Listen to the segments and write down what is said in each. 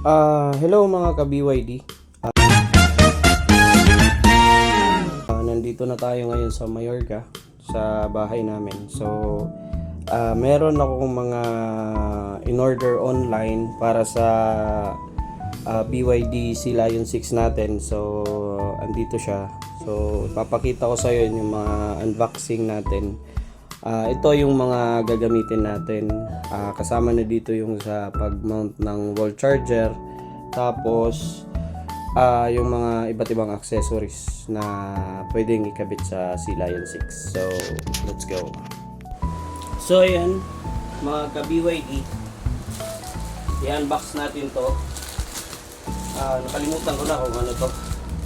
Hello mga ka-BYD. Nandito na tayo ngayon sa Mallorca, sa bahay namin. So, meron akong mga in-order online para sa BYD Sea Lion 6 natin. So, andito siya. So, papakita ko sa iyo yung mga unboxing natin. Ito yung mga gagamitin natin. Kasama na dito yung sa pag-mount ng wall charger. Tapos yung mga iba't ibang accessories na pwedeng ikabit sa Sea Lion 6. So, let's go. So, ayan mga ka-BYD. I-unbox natin to. Nakalimutan ko na kung ano to.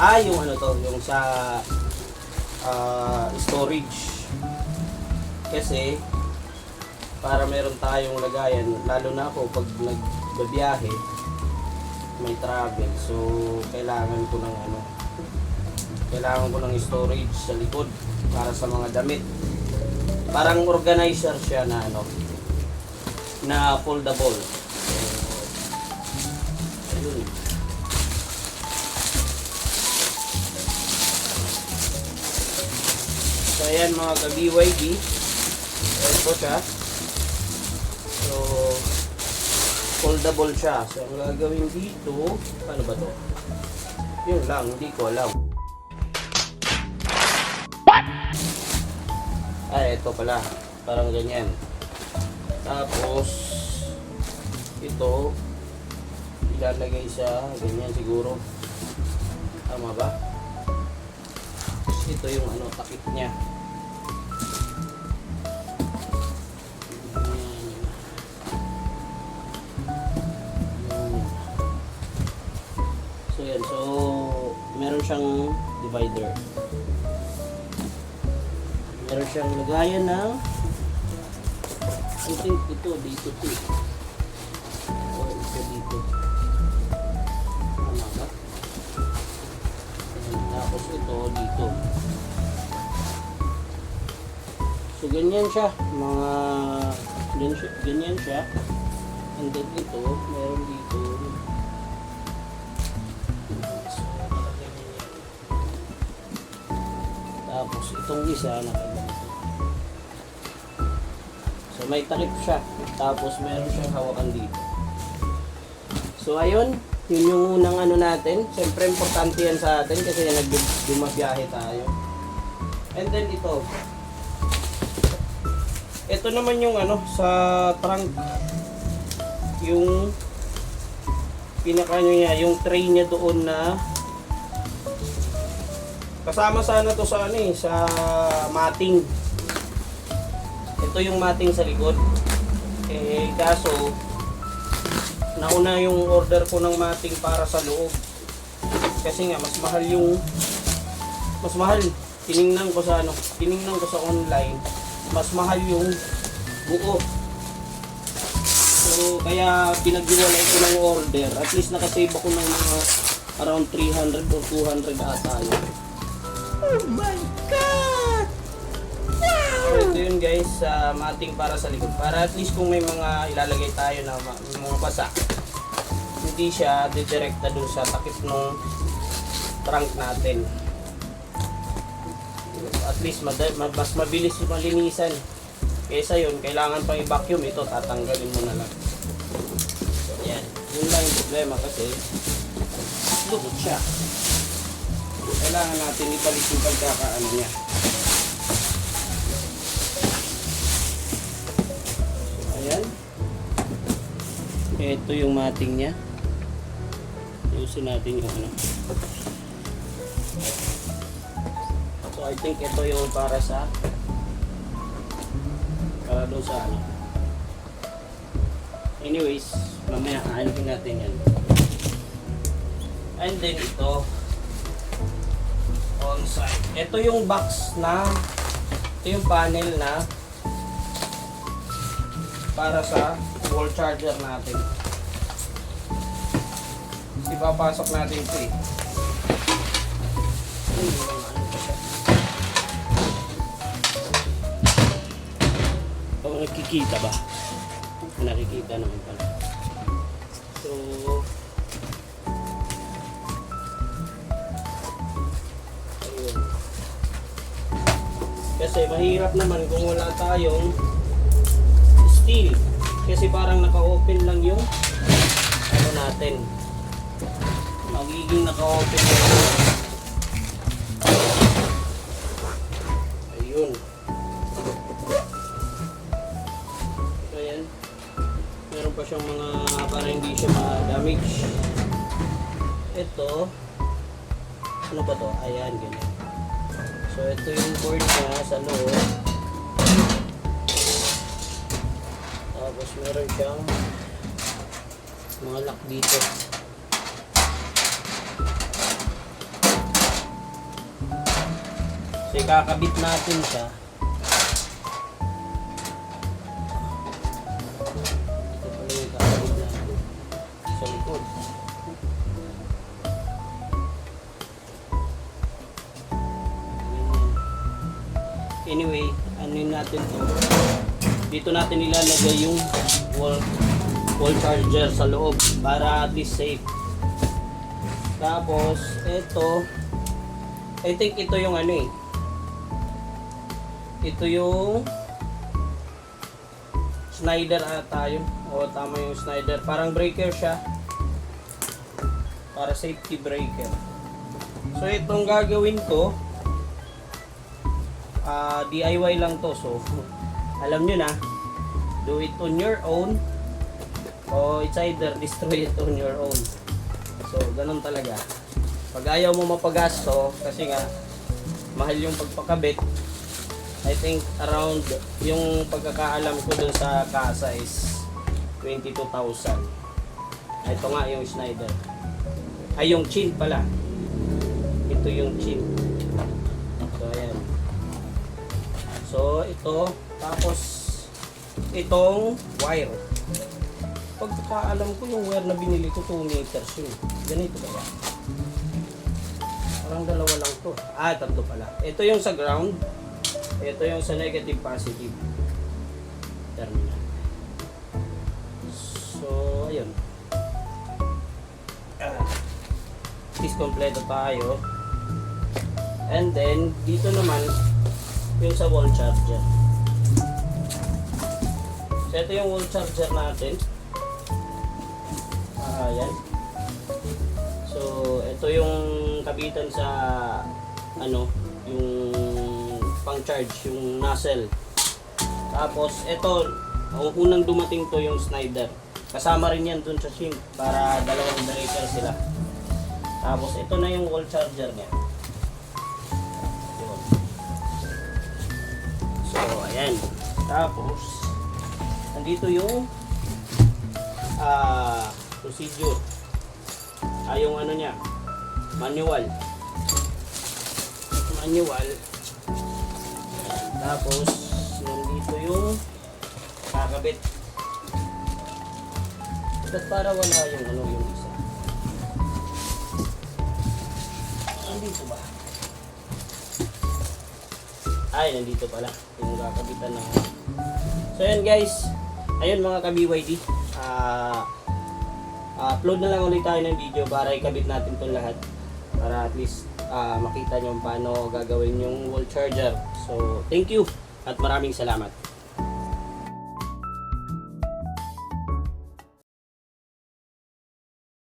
Yung ano to, yung sa storage. Kasi para meron tayong lagayan, lalo na ako pag nagbabiyahe, may travel, so kailangan ko ng storage sa likod para sa mga damit. Parang organizer siya na na foldable. So, ayun. So ayan mga ka-BYD, ito siya. So, foldable siya. So, ang gagawin dito, ano ba to? Yun lang, hindi ko alam. What? Ito pala. Parang ganyan. Tapos, ito, ilalagay sa ganyan siguro. Tama ba? Ito yung takip niya. So, meron siyang divider. Meron siyang lagayan ng I think ito dito. Ito dito. Tama ba? Tapos ito dito. So, ganyan siya. Ganyan siya. And then ito, meron dito. Tapos itong isa nakaganito. So may takip siya. Tapos meron siyang hawakan dito. So ayun, yun yung unang natin. Siyempre importante yan sa atin kasi nagbumabiyahe tayo. And then ito. Ito naman yung sa trunk. Yung pinaka niya, yung tray niya doon na kasama sana to sa sa mating. Ito yung mating sa likod. Kaso nauna yung order ko ng mating para sa loob. Kasi nga mas mahal. Tiningnan ko sa online, mas mahal yung buo. So kaya pinaghiwalay ko ng order. At least nakasave ako ng mga around 300 or 200 ata yun. Oh my God! Wow! So ito yun guys, mating para sa likod. Para at least kung may mga ilalagay tayo na mga basa, hindi siya didirekta dun sa takip ng trunk natin. At least mas mabilis malinisan. Kaysa yun, kailangan pang i-vacuum. Ito, tatanggalin mo na lang. Ayan. Yun lang yung problema kasi lukot siya. Kailangan natin ibalik yung pagkakaano niya. So, ayan. Ito yung mating niya. Ayusin natin yung So I think ito yung para doon sa Anyways, mamaya aanin natin yan. And then ito on side. Ito yung box ito yung panel na para sa wall charger natin. Ipapasok natin ito Nakikita ba? Nakikita naman pala. So, kasi mahirap naman kung wala tayong steel. Kasi parang naka-open lang yung ano natin. Magiging naka-open lang. Ayun. So yan. Meron pa siyang mga para hindi siya ma-damage. Ito. Ano ba to? Ayan, ganyan. So ito yung cord niya sa loob. Tapos meron siyang mga lock dito. So ikakabit natin siya. Ito pala yung ikakabit natin sa likod. Anyway, ano natin to? Dito natin ilalagay yung wall charger sa loob para at least safe. Tapos ito, I think ito yung ano eh. Ito yung Schneider ata yun. O tama yung Schneider. Parang breaker siya. Para safety breaker. So itong gagawin ko, DIY lang to. So alam nyo na, do it on your own o it's either destroy it on your own. So ganun talaga. Pag ayaw mo mapagasto, kasi nga mahal yung pagpakabit, I think around yung pagkakaalam ko dun sa kasa is 22,000. Ito nga yung Schneider. Ay, yung chin pala. Ito yung chin. So ayan. So ito, tapos itong wire. Pagkakaalam ko yung wire na binili ko 2 meters yun. Ganito ba yan? Parang dalawa lang to. Tatlo pala. Ito yung sa ground. Ito yung sa negative positive terminal. So ayun. Is kompleto tayo. And then dito naman yung sa wall charger. So ito yung wall charger natin. Ayan. So ito yung kabitan sa ano, yung pang-charge, yung nozzle. Tapos ito, unang dumating to yung Schneider. Kasama rin yan dun sa SIM para dalawang breaker sila. Tapos ito na yung wall charger niya. So ayan. Tapos nandito yung procedure. Yung ano niya, manual. Tapos nandito yung kakabit. At para wala yung ano, yung isa. Nandito ba? Ay, nandito pala yung kakabitan na. So yan guys, ayun mga ka-BYD, upload na lang ulit tayo ng video para ikabit natin itong lahat para at least makita nyo paano gagawin yung wall charger. So thank you at maraming salamat.